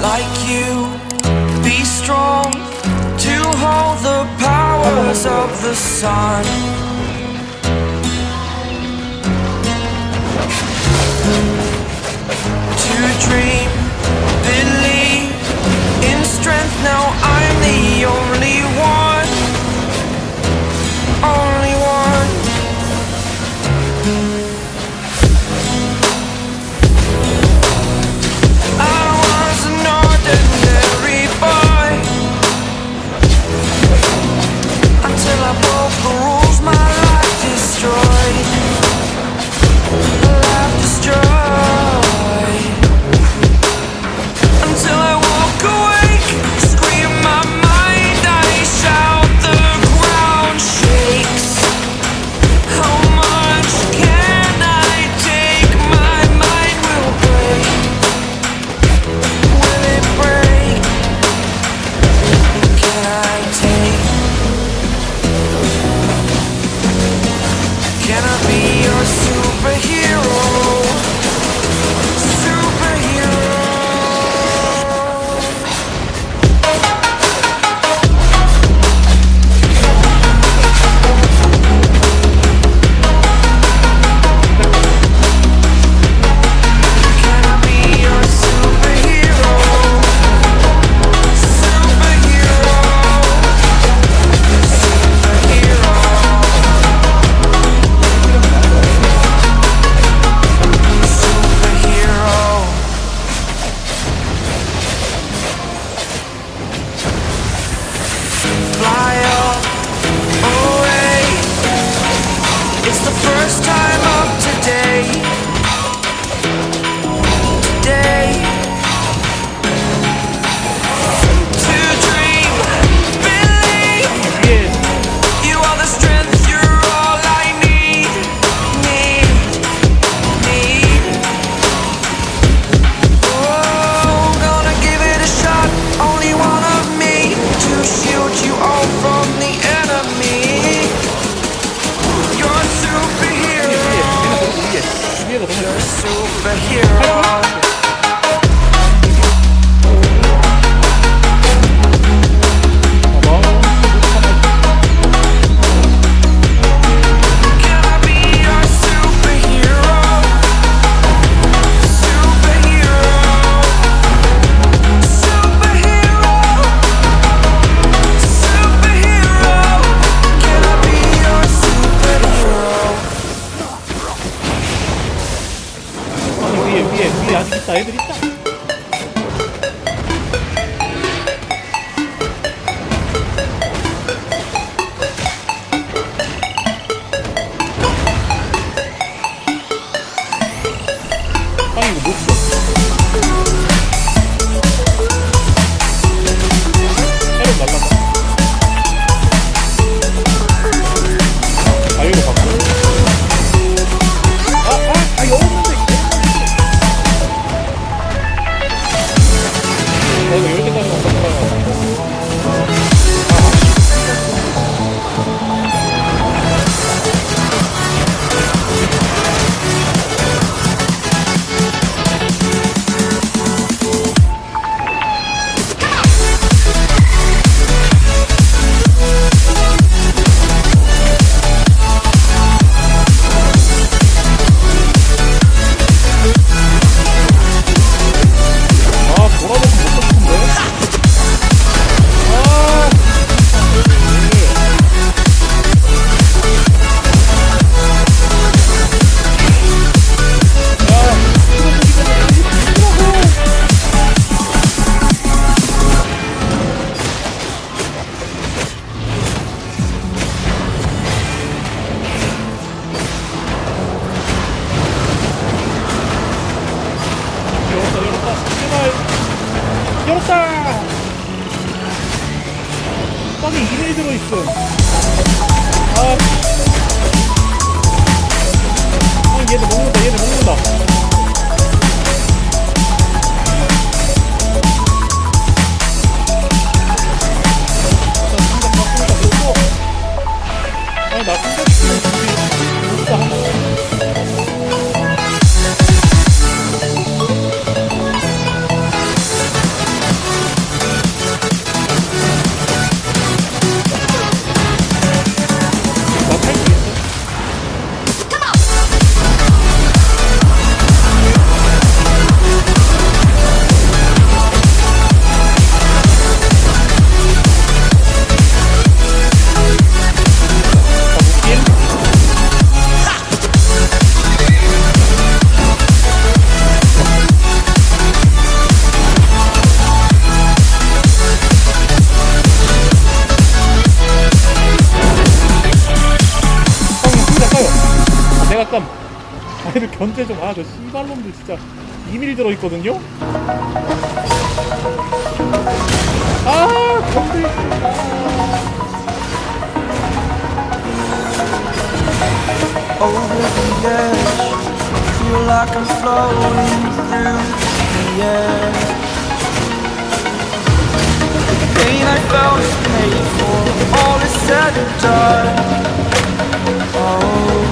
like you, be strong to hold the powers of the sun. To dream, believe in strength. Now I'm the only one, only one. I was an ordinary boy until I broke the rules. My life destroyed, my life destroyed. Until I walk awake, scream my mind, I shout, the ground shakes. How much can I take? My mind will break. Will it break? Can I take? Can I be your superhero? Superhero. Can I be your superhero? Superhero. Superhero. Superhero. Fly up, away. It's the first time of today. Today. To dream, believe. You are the strength, you're all I need. Need. Oh, gonna give it a shot. Only one of me to shield you all from the enemy. You're a superhero. You're a superhero. Can I be your superhero? Superhero. Superhero. Superhero. Can I be your superhero? 위에 아직 있다. 애들 있다. 아니 이거 못 써. 애를 날라가. 아 이거 바꿔. 이거 없는데. 이거 열 개까지 왔다. 열었다! 빵에 이메일 들어있어. 얘들 먹는다. 견제 좀 저 씨발놈들 진짜 2mm 들어있거든요? 견제 Over the edge, feel like I'm floating through the air. The pain I felt is paid for, all is said and done. Oh,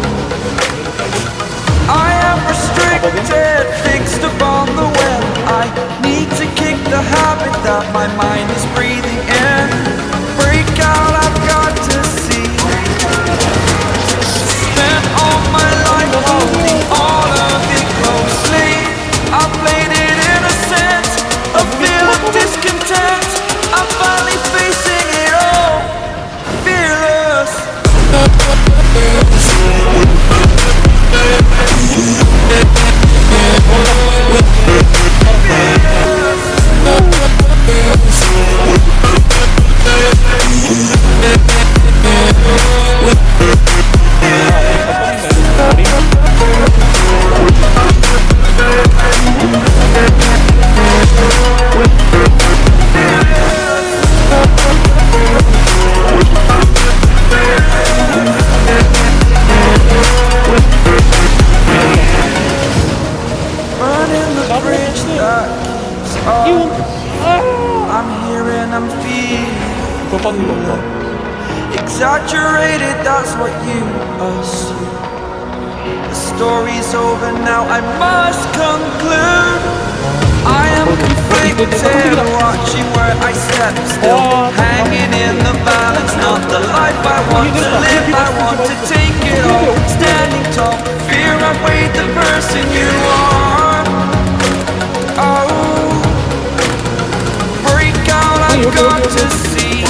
I am restricted, fixed upon the web. I need to kick the habit that my mind is breathing in. Break out, I've got to see. Spent all my life holding all of it closely. I played it innocent, a feel of discontent. I'm finally facing it all, fearless. Burning the bridge that's up. I'm here and I'm feeling exaggerated, that's what you assume. The story's over now, I must conclude. I am conflicted, watching where I step still, hanging in the balance, not the life I want to live. I want to take it all, standing tall. Fear I weighed the person you are. Oh, break out, I've got to see.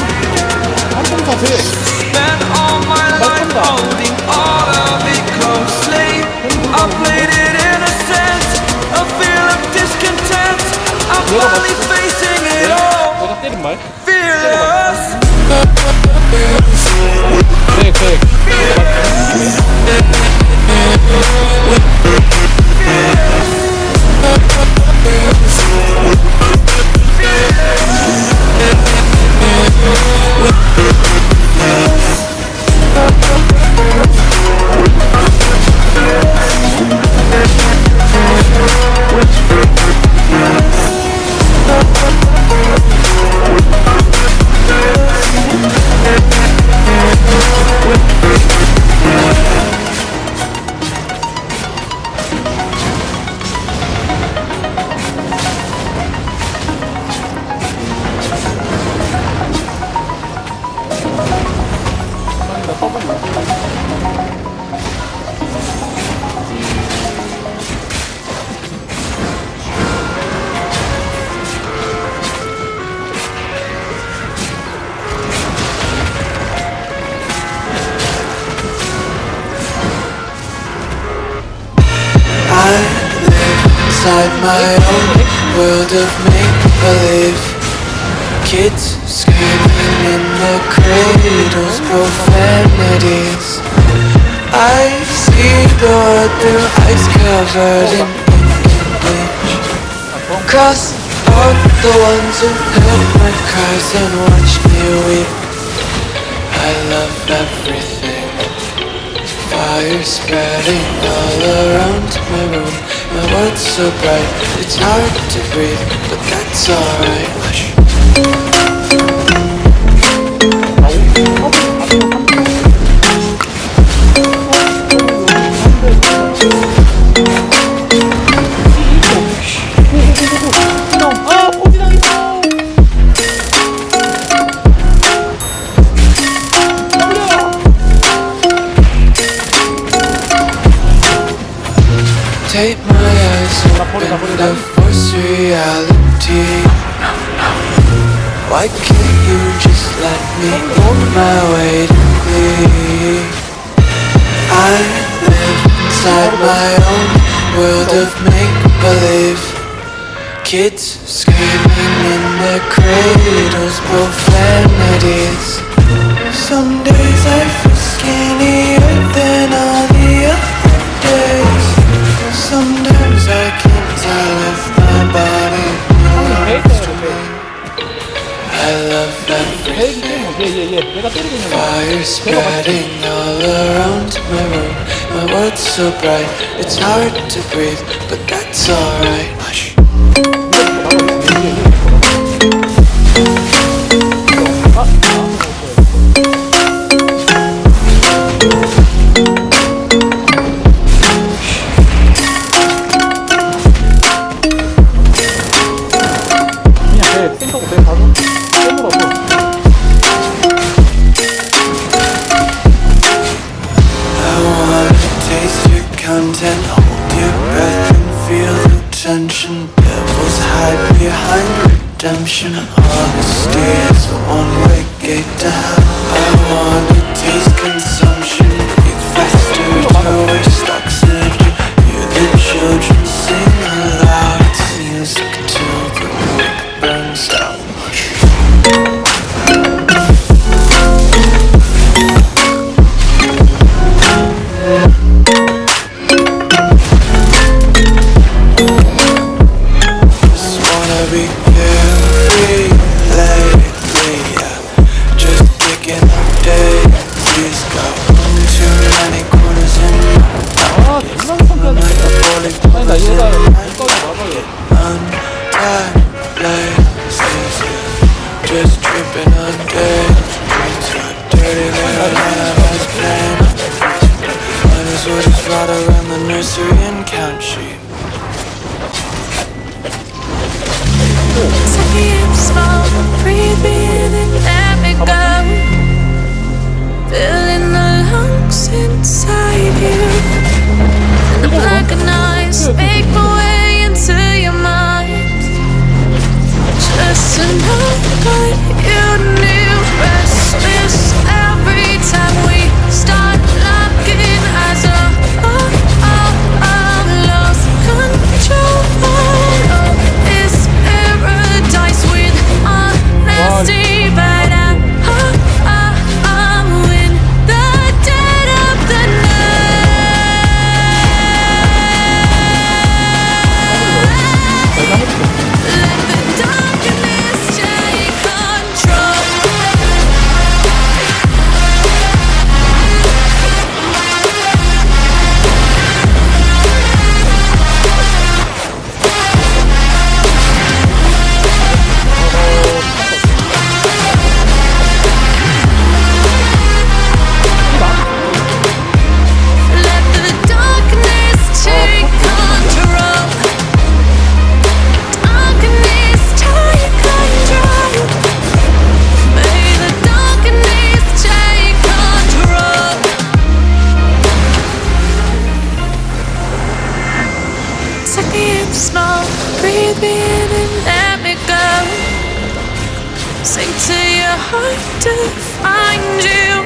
Spent all my life holding all of it closely. I played it innocent, a feel of discontent. I'm finally facing it all, fearless. Inside my own world of make-believe. Kids screaming in the cradles, profanities. I see the world through ice covered in ink and bleach. Cross out the ones who heard my cries and watched me weep. I love everything. Fire spreading all around my room. My world's so bright, it's hard to breathe, but that's alright. Take my eyes open to force reality. Why can't you just let me hold my weight in glee? I live inside my own world of make-believe. Kids screaming in their cradles, profanities. Some days I feel skinnier than all the other days. 내가 때리고 있는 거야. Fire spreading all around my room. My world's so bright, it's hard to breathe, but that's alright. Hush. Content, hold your breath and feel the tension. Devils hide behind redemption. Honesty is a one-way gate to hell. I wanna taste consumption. Breathe faster to waste oxygen. Hear the children sing aloud. It's music till the wick burns out. Just tripping on days. Dirty little lullabies playing. Might as well just ride around the nursery and count sheep. Take it small, breathe in and let me go. Filling the lungs inside you. And the blackened eyes make my way into your mind. Just to know that you knew restless every time we start locking eyes. Lost control. It's paradise with honesty, but I'm in the dead of the night. Let the darkness take control. Let the darkness take control. Darkness take control. May the darkness take control. Take me in small, breathe me in and let me go. Sink to your heart to find you.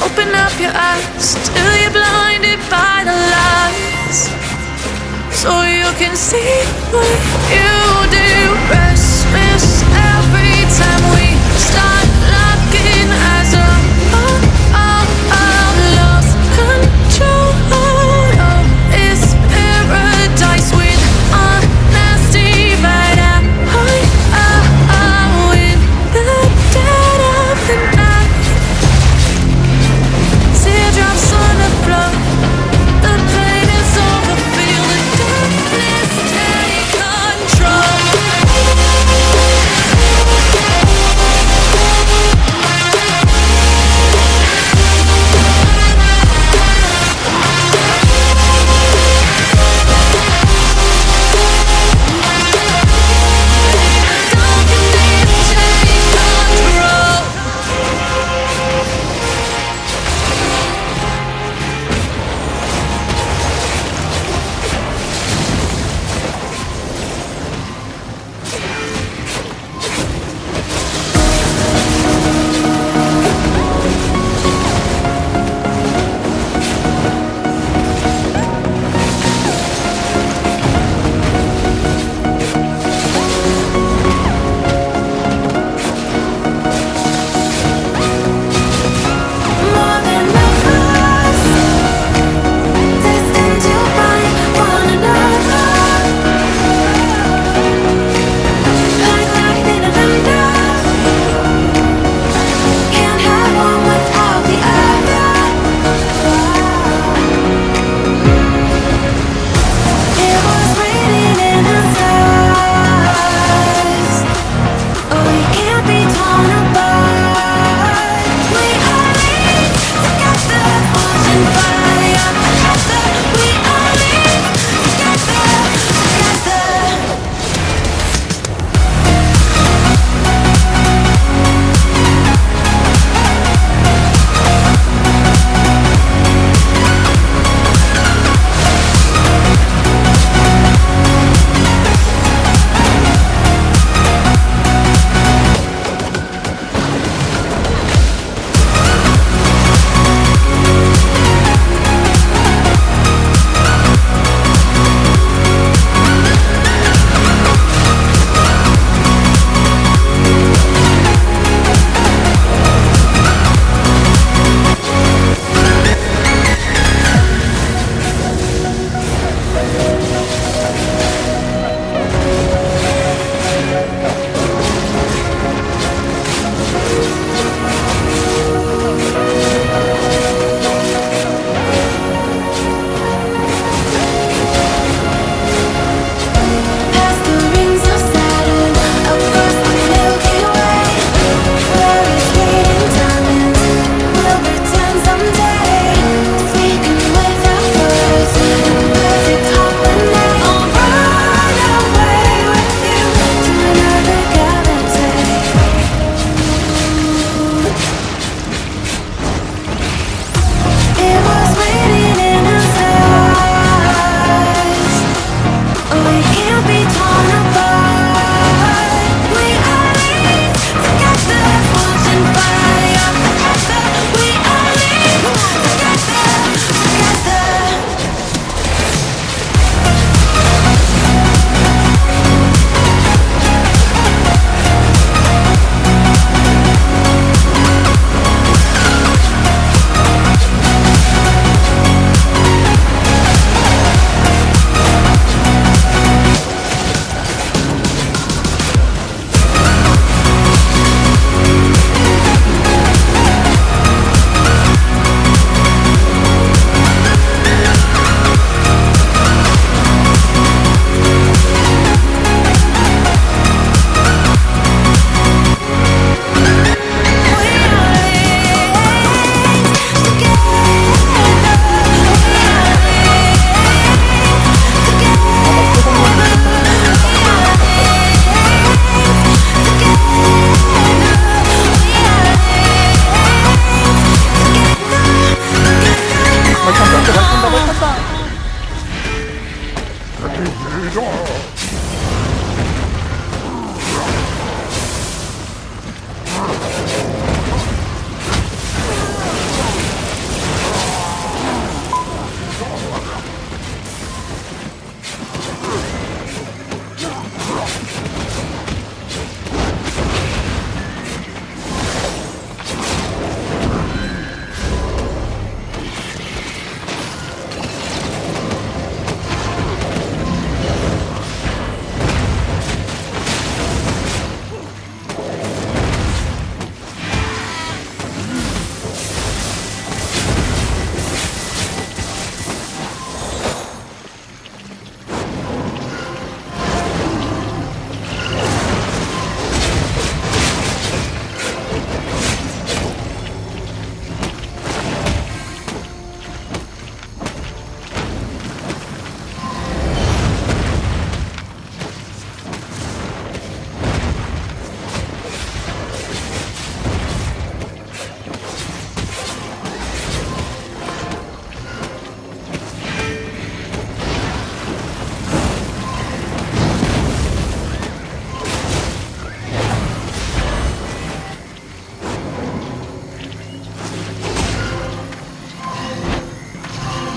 Open up your eyes till you're blinded by the lights, so you can see what you do. Restless every time we start locking eyes. Lost control. It's paradise with honesty, but I'm in the dead of the night. Teardrops on the floor. The pain is over. Feel the darkness take control.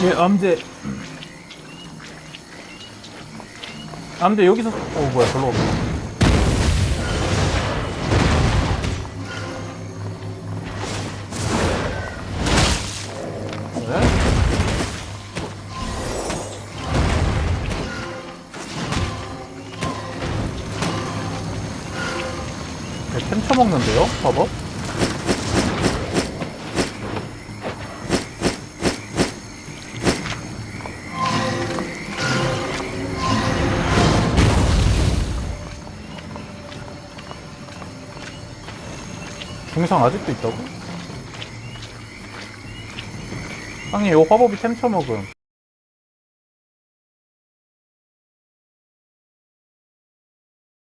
예, 암제 여기서 뭐야 별로 없네. 네? 템 쳐먹는데요? 봐봐. 중상 아직도 있다고? 아니 요 화법이 템 쳐먹음.